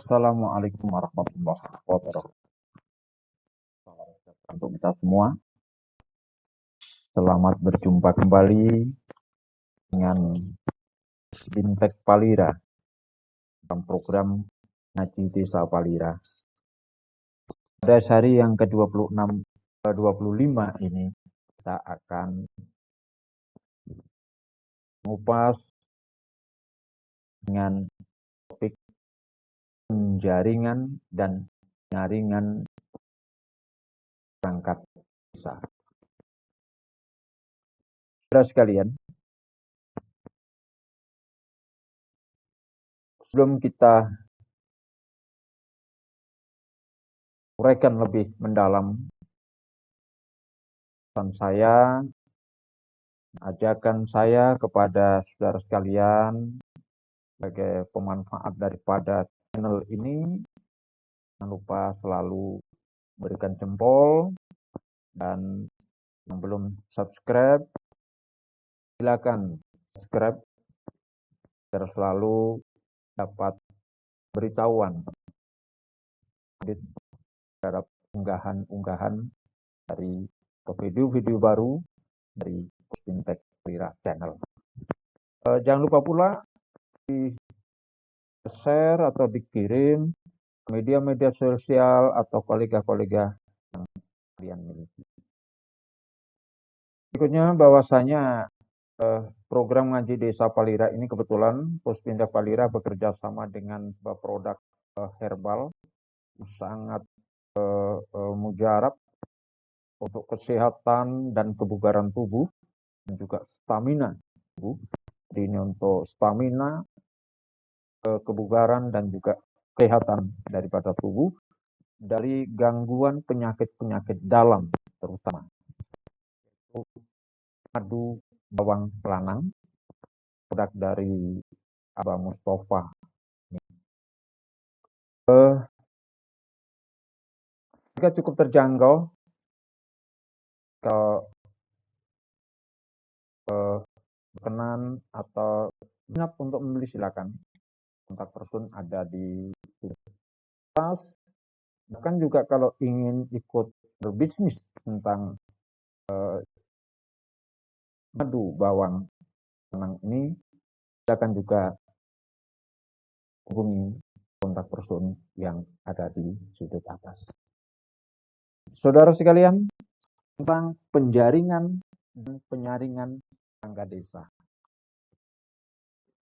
Assalamualaikum warahmatullahi wabarakatuh. Untuk kita semua, selamat berjumpa kembali dengan Bintek Palira dalam program Ngaji Desa Palira. Pada hari yang ke-26 ke-25 ini kita akan mengupas dengan topik penjaringan dan penyaringan perangkat desa. Saudara sekalian, sebelum kita uraikan lebih mendalam, pesan saya, ajakan saya kepada saudara sekalian sebagai pemanfaat daripada channel ini, jangan lupa selalu berikan jempol, dan yang belum subscribe, silakan subscribe agar selalu dapat beritahuan terhadap unggahan-unggahan dari video-video baru dari Bintek Palira channel. Jangan lupa pula di share atau dikirim media-media sosial atau kolega-kolega yang kalian miliki. Berikutnya bahwasanya program Ngaji Desa Palira ini kebetulan Puspindah Palira bekerja sama dengan sebuah produk herbal sangat mujarab untuk kesehatan dan kebugaran tubuh dan juga stamina tubuh. Jadi ini untuk stamina, kebugaran dan juga kesehatan daripada tubuh dari gangguan penyakit-penyakit dalam, terutama madu bawang pelanang, produk dari Abah Mustafa. Jika cukup terjangkau, kalau berkenan atau minat untuk membeli silakan. Kontak person ada di atas. Bahkan juga kalau ingin ikut berbisnis tentang madu bawang pelanang ini, silakan juga hubungi kontak person yang ada di sudut atas. Saudara sekalian, tentang penjaringan dan penyaringan perangkat desa.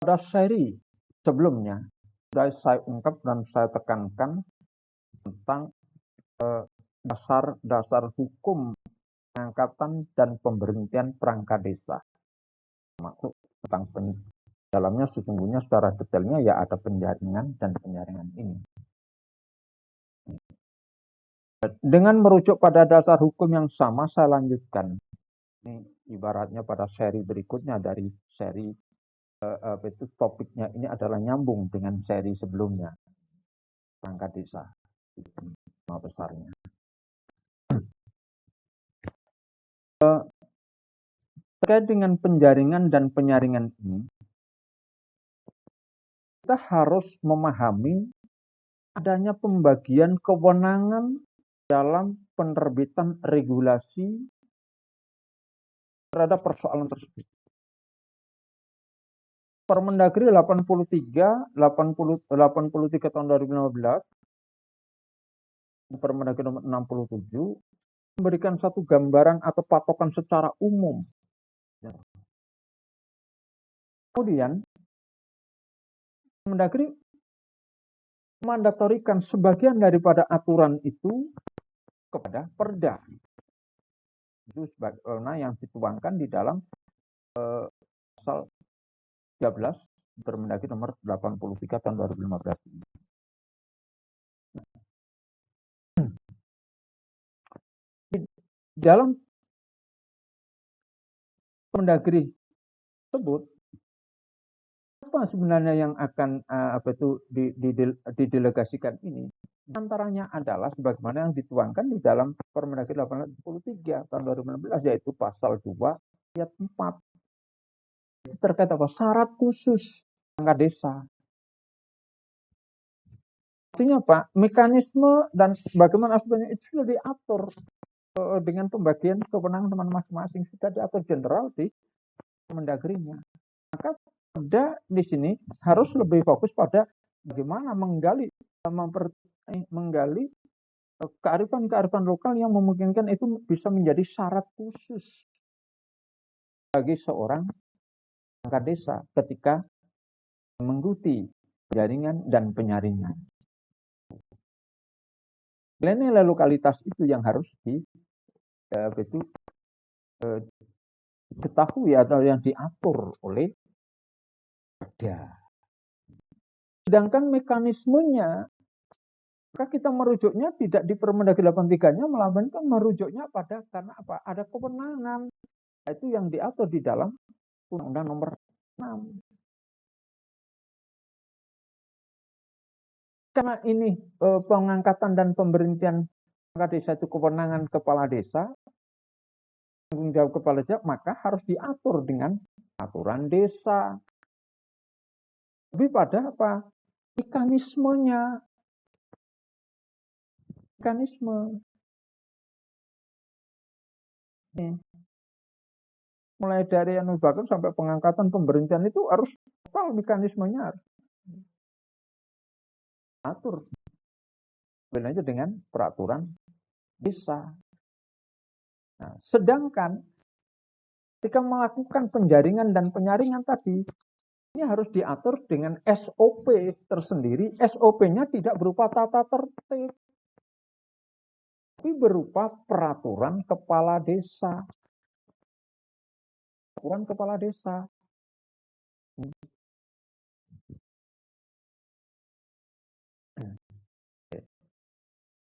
Pada seri sebelumnya, sudah saya ungkap dan saya tekankan tentang dasar-dasar hukum pengangkatan dan pemberhentian perangkat desa. Maksud tentang dalamnya sesungguhnya secara detailnya ya ada penjaringan dan penyaringan ini. Dengan merujuk pada dasar hukum yang sama, saya lanjutkan. Ini ibaratnya pada seri berikutnya dari seri topiknya ini adalah nyambung dengan seri sebelumnya. Perangkat desa. Nama besarnya. Terkait dengan penjaringan dan penyaringan ini, kita harus memahami adanya pembagian kewenangan dalam penerbitan regulasi terhadap persoalan tersebut. Permendagri 83 tahun 2015, Permendagri nomor 67, memberikan satu gambaran atau patokan secara umum. Kemudian, Permendagri mandatorikan sebagian daripada aturan itu kepada Perda. Itu sebagaimana yang dituangkan di dalam pasal 13 Permendagri nomor 83 tahun 2015 ini. Di dalam Permendagri tersebut, apa sebenarnya yang akan didelegasikan ini? Antaranya adalah sebagaimana yang dituangkan di dalam Permendagri 83 tahun 2016, yaitu pasal 2 ayat 4. Itu terkait apa? Syarat khusus perangkat desa. Artinya apa? Mekanisme dan bagaimana aspeknya itu sudah diatur dengan pembagian kewenangan teman masing-masing, sudah diatur general di Mendagrinya. Maka Perda di sini harus lebih fokus pada bagaimana menggali kearifan-kearifan lokal yang memungkinkan itu bisa menjadi syarat khusus bagi seorang perangkat desa ketika mengikuti jaringan dan penyaringan. Nilai lokalitas itu yang harus diketahui atau yang diatur oleh Perda. Sedangkan mekanismenya, maka kita merujuknya tidak di Permendagri 83-nya, melainkan merujuknya pada karena apa? Ada kewenangan. Itu yang diatur di dalam Undang-Undang Nomor 6. Karena ini pengangkatan dan pemberhentian perangkat desa itu kewenangan kepala desa, tanggung jawab kepala desa, maka harus diatur dengan aturan desa. Lebih pada apa? Mekanisme. Mulai dari yang bahkan sampai pengangkatan pemberhentian itu harus total mekanismenya harus atur. Sebenarnya dengan peraturan desa. Nah, sedangkan ketika melakukan penjaringan dan penyaringan tadi, ini harus diatur dengan SOP tersendiri. SOP-nya tidak berupa tata tertib, tapi berupa peraturan kepala desa. Peraturan kepala desa.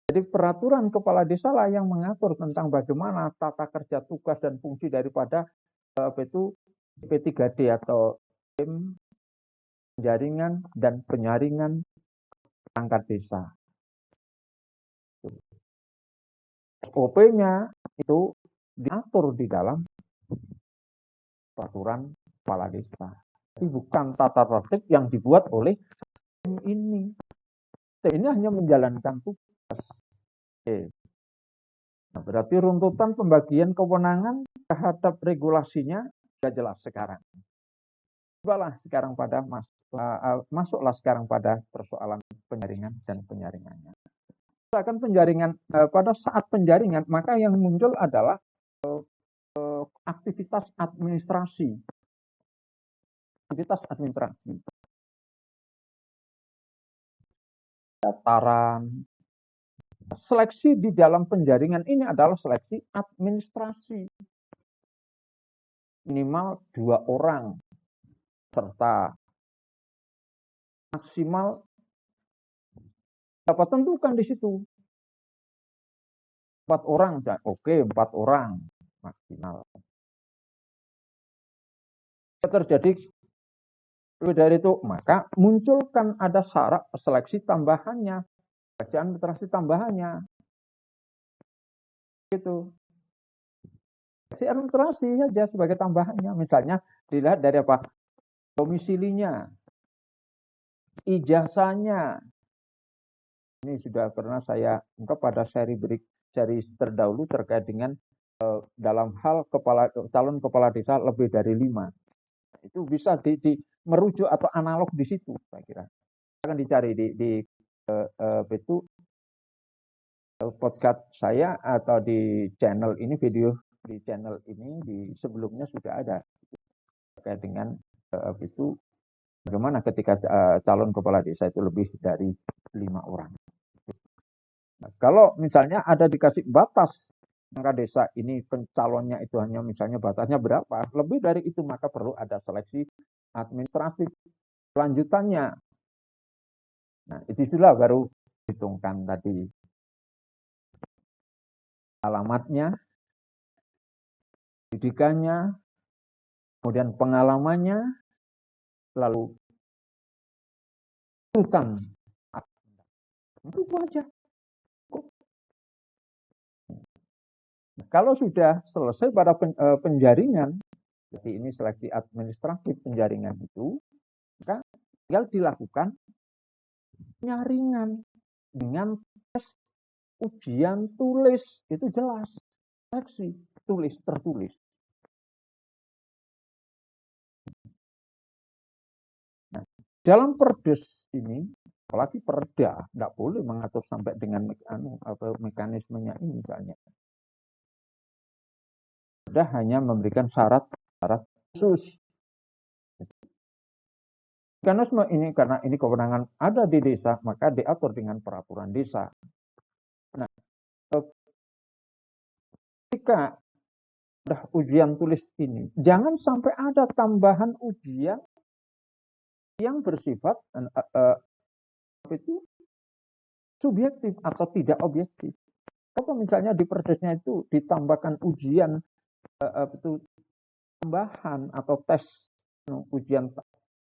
Jadi peraturan kepala desa lah yang mengatur tentang bagaimana tata kerja tugas dan fungsi daripada P3D atau tim jaringan dan penyaringan perangkat desa. SOP-nya itu diatur di dalam peraturan kepala desa. Tapi bukan tata tertib yang dibuat oleh tim ini. Tim ini hanya menjalankan tugas. Nah, berarti runtutan pembagian kewenangan terhadap regulasinya sudah jelas sekarang. Masuklah sekarang pada persoalan penjaringan dan penyaringannya. Misalkan penjaringan, pada saat penjaringan, maka yang muncul adalah aktivitas administrasi. Dataran. Seleksi di dalam penjaringan ini adalah seleksi administrasi. Minimal 2 orang serta maksimal dapat tentukan di situ. 4 orang, oke, 4 orang maksimal. Terjadi lebih dari itu, maka munculkan ada syarat seleksi tambahannya, seleksi administrasi tambahannya. Gitu. Seleksi administrasi saja sebagai tambahannya. Misalnya dilihat dari apa? Domisilinya, ijazahnya. Ini sudah pernah saya ungkap pada seri terdahulu terkait dengan dalam hal calon kepala desa lebih dari 5. Itu bisa merujuk atau analog di situ, saya kira. Akan dicari di podcast saya atau di channel ini, video di channel ini di sebelumnya sudah ada terkait dengan bagaimana ketika calon kepala desa itu lebih dari 5 orang. Nah, kalau misalnya ada dikasih batas angka desa ini pencalonnya itu hanya misalnya batasnya berapa, lebih dari itu maka perlu ada seleksi administratif lanjutannya. Nah, itulah baru hitungkan tadi alamatnya, pendidikannya, kemudian pengalamannya, lalu urutan. Itu aja. Kalau sudah selesai pada penjaringan, jadi ini seleksi administratif penjaringan itu, maka tinggal dilakukan penyaringan. dengan tes ujian tulis. Itu jelas. Seleksi tulis tertulis. Nah, dalam perdes ini, apalagi perda, tidak boleh mengatur sampai dengan mekanismenya ini misalnya. Perda hanya memberikan syarat-syarat khusus. Mekanisme ini karena ini kewenangan ada di desa, maka diatur dengan peraturan desa. Nah, ketika ada ujian tulis ini, jangan sampai ada tambahan ujian yang bersifat itu subjektif atau tidak objektif. Kalau misalnya di perdesnya itu ditambahkan ujian itu tambahan atau tes ujian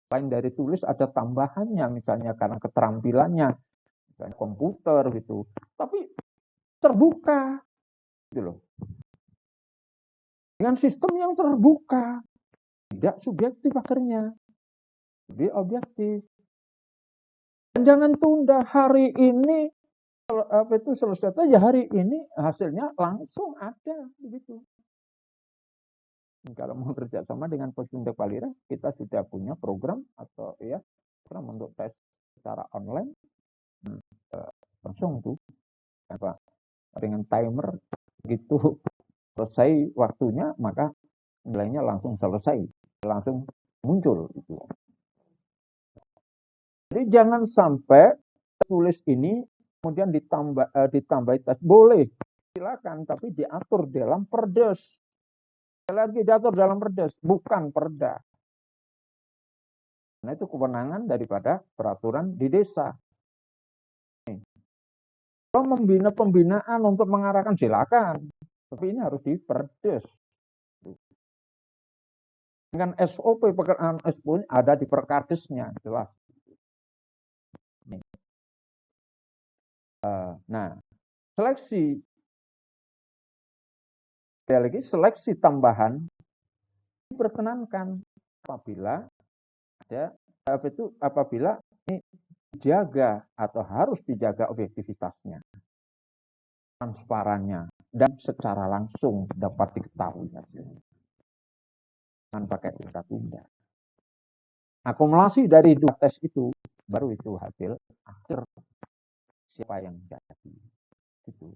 lain dari tulis ada tambahannya misalnya karena keterampilannya misalnya komputer gitu. Tapi terbuka gitu loh. Dengan sistem yang terbuka, tidak subjektif akhirnya. Lebih objektif. Dan jangan tunda hari ini itu selesai aja hari ini hasilnya langsung ada begitu. Kalau mau kerjasama dengan Puspindah Palira, kita sudah punya program atau ya program untuk tes secara online langsung tuh apa dengan timer gitu selesai waktunya maka nilainya langsung selesai langsung muncul gitu. Jadi jangan sampai tulis ini kemudian ditambahi tes boleh silakan tapi diatur dalam perdes. Lagi diatur dalam perdes, bukan perda. Nah itu kewenangan daripada peraturan di desa. Kalau membina pembinaan untuk mengarahkan silakan, tapi ini harus di perdes. Dengan SOP pekerjaan SOP ada di perkadesnya jelas. Nah seleksi sekali lagi seleksi tambahan diperkenankan apabila ada apabila ini dijaga atau harus dijaga objektivitasnya, transparannya dan secara langsung dapat diketahui hasilnya. Jangan pakai tunda-tunda. Akumulasi dari dua tes itu baru itu hasil akhir siapa yang jadi. Gitu.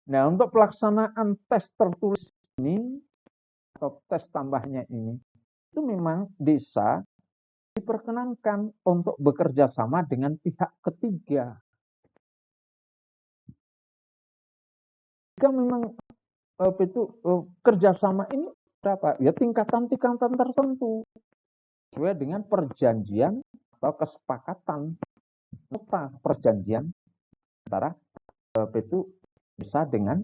Nah untuk pelaksanaan tes tertulis ini atau tes tambahnya ini itu memang desa diperkenankan untuk bekerja sama dengan pihak ketiga. Jika memang itu kerjasama ini berapa? Ya tingkatan-tingkatan tertentu sesuai dengan perjanjian atau kesepakatan nota perjanjian antara itu bisa dengan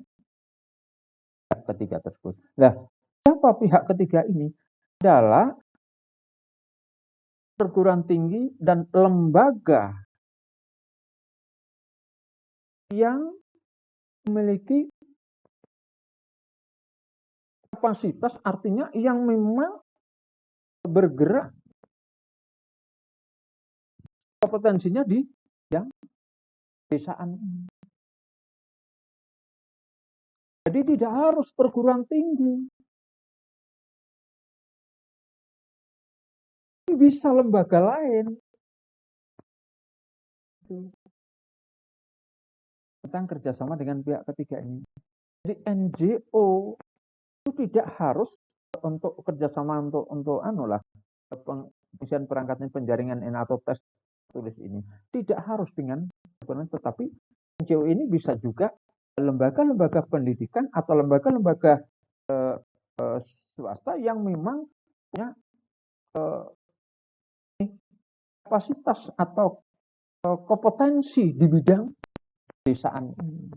pihak ketiga tersebut. Nah, siapa pihak ketiga ini? Adalah perguruan tinggi dan lembaga yang memiliki kapasitas, artinya yang memang bergerak kompetensinya di yang desaan. Jadi tidak harus perguruan tinggi. Bisa lembaga lain. Tentang kerjasama dengan pihak ketiga ini. Jadi NGO itu tidak harus untuk kerjasama untuk pengisian perangkat penjaringan atau tes tulis ini. Tidak harus dengan tetapi NGO ini bisa juga lembaga-lembaga pendidikan atau lembaga-lembaga swasta yang memang punya kapasitas atau kompetensi di bidang desaan ini.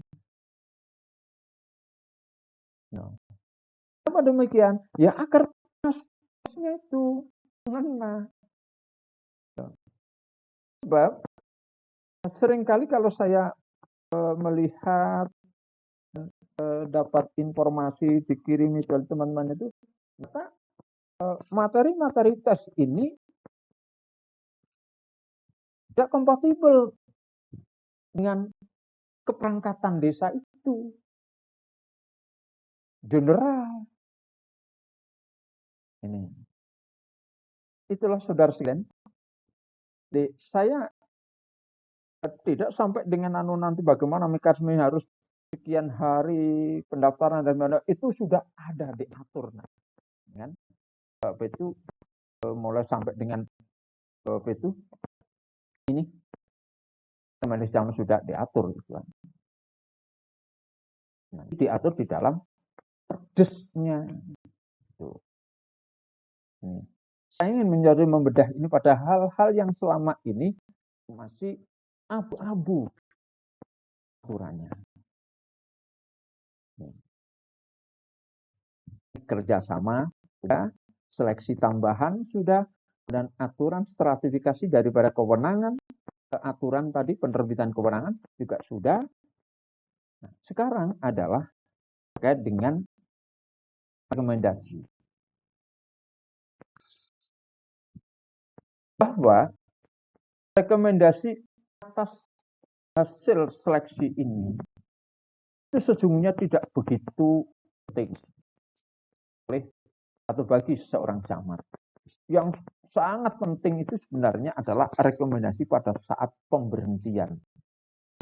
Kenapa demikian? Ya agar pasnya itu mengena. Sebab seringkali kalau saya melihat dapat informasi dikirimi dari teman-teman itu, maka materi-materi tes ini tidak kompatibel dengan keperangkatan desa itu. General. Ini. Itulah saudara sekalian. Saya tidak sampai dengan nanti bagaimana mekanisme harus sekian hari pendaftaran dan itu sudah ada diatur, kan? Itu mulai sampai dengan itu ini teman sudah diatur, kan? Nah, diatur di dalam perdesnya. Saya ingin membedah ini pada hal-hal yang selama ini masih abu-abu aturannya. Kerjasama sudah, seleksi tambahan sudah, dan aturan stratifikasi daripada kewenangan, aturan tadi penerbitan kewenangan juga sudah. Nah, sekarang adalah terkait dengan rekomendasi. Bahwa rekomendasi atas hasil seleksi ini itu sesungguhnya tidak begitu penting oleh atau bagi seorang camat. Yang sangat penting itu sebenarnya adalah rekomendasi pada saat pemberhentian.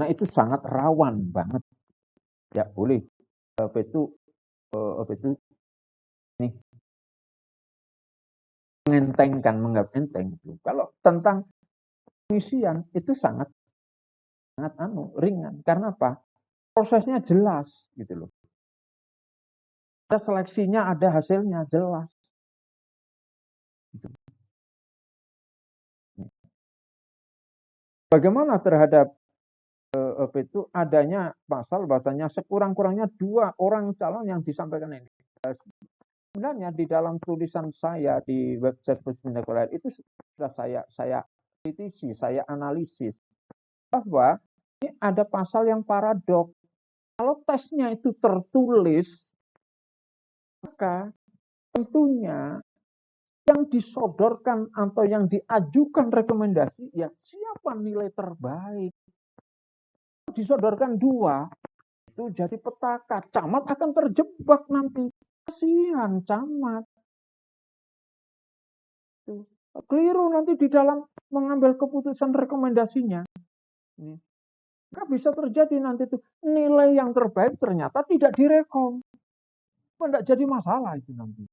Nah, itu sangat rawan banget. Ya boleh itu nih mengentengkan, menganggap enteng. Kalau tentang pengisian itu sangat ringan. Karena apa? Prosesnya jelas gitu loh. Ada seleksinya, ada hasilnya jelas. Bagaimana terhadap itu adanya pasal bahasanya sekurang-kurangnya 2 orang calon yang disampaikan ini. Sebenarnya di dalam tulisan saya di website Puspendakwalair itu sudah saya kritisi, saya analisis bahwa ini ada pasal yang paradok. Kalau tesnya itu tertulis, maka tentunya yang disodorkan atau yang diajukan rekomendasi, ya siapa nilai terbaik. Disodorkan 2, itu jadi petaka. Camat akan terjebak nanti. Kasihan camat. Keliru nanti di dalam mengambil keputusan rekomendasinya. Nggak bisa terjadi nanti itu nilai yang terbaik ternyata tidak direkom. Tidak jadi masalah itu nanti.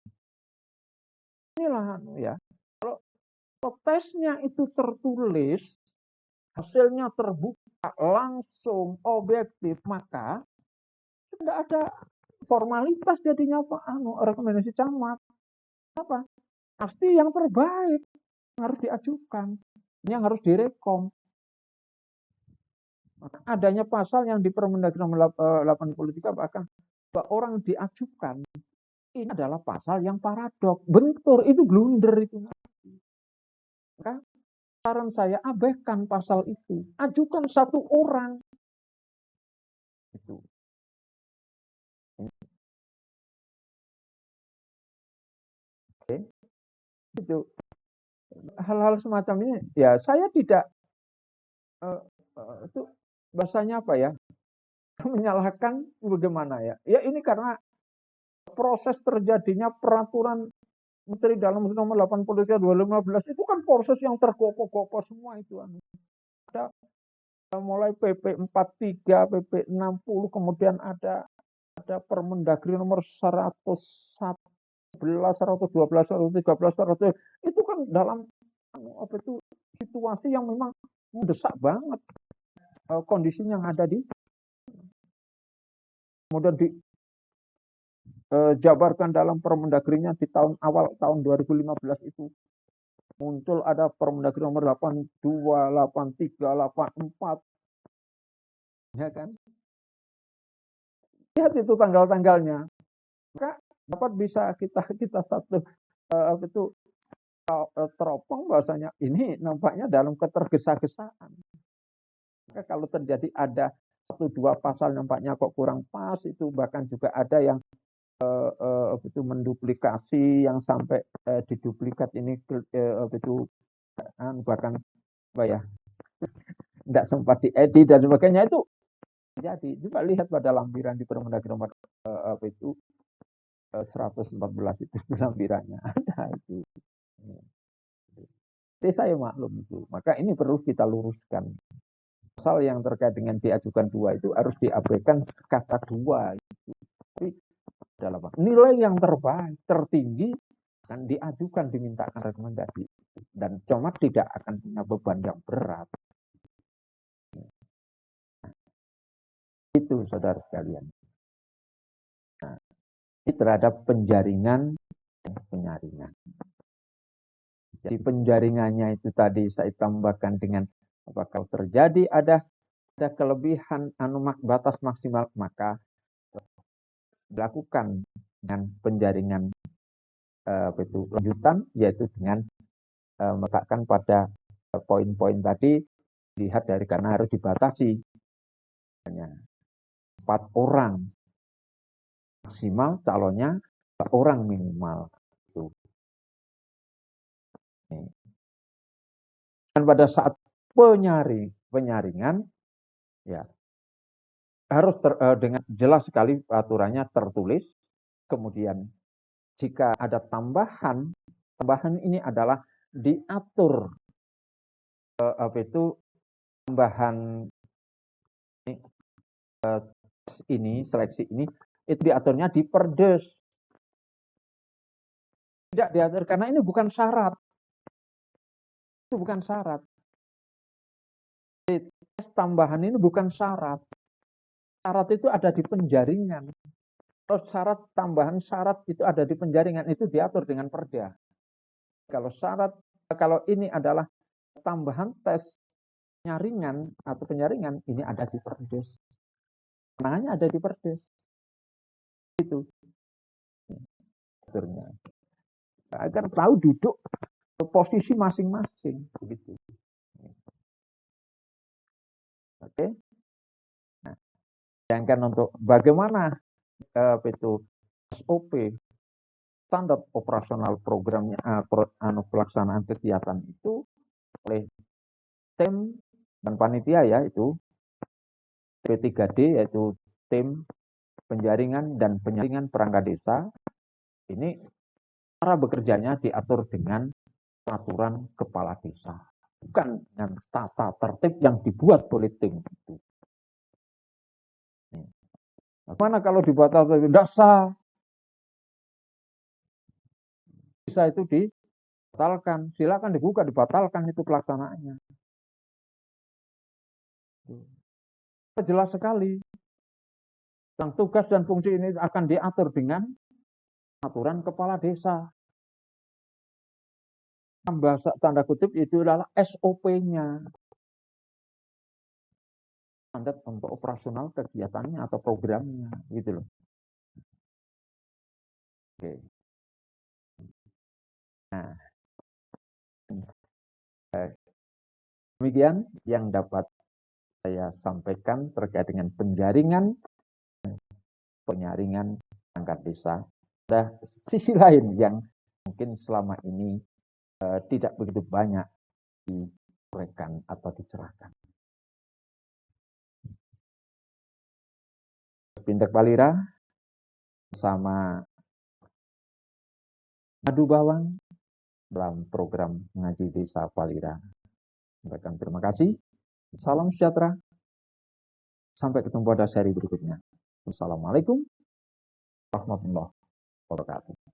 Inilah ya. Kalau tesnya itu tertulis, hasilnya terbuka langsung objektif, maka tidak ada formalitas jadinya rekomendasi camat. Apa? Pasti yang terbaik harus diajukan, yang harus direkom. Adanya pasal yang di Permendagri nomor 83 bahkan orang diajukan, ini adalah pasal yang paradok, bentur, itu blunder itu. Maka saran saya abaikan pasal itu, ajukan 1 orang. Itu. Oke. Itu hal-hal semacam ini ya saya tidak itu bahasanya apa ya, menyalahkan bagaimana ya. Ya ini karena proses terjadinya peraturan Menteri Dalam Negeri nomor 83 2015 itu kan proses yang tergopoh-gopoh semua itu. Ada mulai PP 43, PP 60, kemudian ada Permendagri nomor 111, 112, 113, 100. Itu kan dalam situasi yang memang mendesak banget kondisi yang ada di kemudian dijabarkan dalam Permendagrinya di awal tahun 2015 itu muncul ada Permendagri nomor 82, 83, 84. Ya kan? Lihat itu tanggal-tanggalnya. Maka dapat bisa kita satu itu teropong bahasanya ini nampaknya dalam ketergesa-gesaan. Maka kalau terjadi ada 1-2 pasal nampaknya kok kurang pas, itu bahkan juga ada yang itu menduplikasi yang sampai diduplikat ini itu bahkan apa ya tidak sempat diedit dan sebagainya itu terjadi. Coba lihat pada lampiran di Permendagri nomor apa itu 114 itu lampirannya ada itu. Jadi saya maklum itu. Maka ini perlu kita luruskan. Pasal yang terkait dengan diajukan dua itu harus diabaikan kata dua. Tapi dalam nilai yang terbaik, tertinggi akan diajukan, dimintakan rekomendasi. Dan camat tidak akan punya beban yang berat. Itu saudara sekalian. Nah, ini terhadap penjaringan dan penyaringan. Jadi penjaringannya itu tadi saya tambahkan dengan apa kalau terjadi ada kelebihan batas maksimal maka dilakukan dengan penjaringan itu lanjutan yaitu dengan meletakkan pada poin-poin tadi lihat dari karena harus dibatasi hanya 4 orang maksimal calonnya 4 orang minimal itu. Dan pada saat penyaringan ya harus dengan jelas sekali aturannya tertulis. Kemudian jika ada tambahan ini adalah diatur apa itu tambahan ini seleksi ini itu diaturnya di Perdes. Tidak diatur karena ini bukan syarat. Itu bukan syarat. Tes tambahan ini bukan syarat. Syarat itu ada di penjaringan. Kalau syarat tambahan syarat itu ada di penjaringan itu diatur dengan Perda. Kalau ini adalah tambahan tes penyaringan atau penyaringan ini ada di Perdes. Kewenangannya ada di Perdes. Itu. Aturnya. Agar tahu duduk ke posisi masing-masing begitu. Oke. Nah, sedangkan untuk bagaimana itu SOP standar operasional programnya pelaksanaan kegiatan itu oleh tim dan panitia ya itu P3D yaitu tim penjaringan dan penyaringan perangkat desa ini cara bekerjanya diatur dengan peraturan kepala desa bukan dengan tata tertib yang dibuat oleh tim itu. Bagaimana kalau dibatalkan tidak sah? Bisa itu dibatalkan, silakan dibuka dibatalkan itu pelaksanaannya. Jelas sekali. Yang tugas dan fungsi ini akan diatur dengan aturan kepala desa. Bahasa tanda kutip itu adalah SOP-nya. Standar untuk operasional kegiatannya atau programnya, gitu loh. Oke. Nah, demikian yang dapat saya sampaikan terkait dengan penjaringan, penyaringan perangkat desa. Ada sisi lain yang mungkin selama ini tidak begitu banyak diuraikan atau dicerahkan. Pindak Palira bersama Madu Bawang dalam program Ngaji Desa Palira. Terima kasih. Salam sejahtera. Sampai ketemu pada seri berikutnya. Wassalamualaikum warahmatullahi wabarakatuh.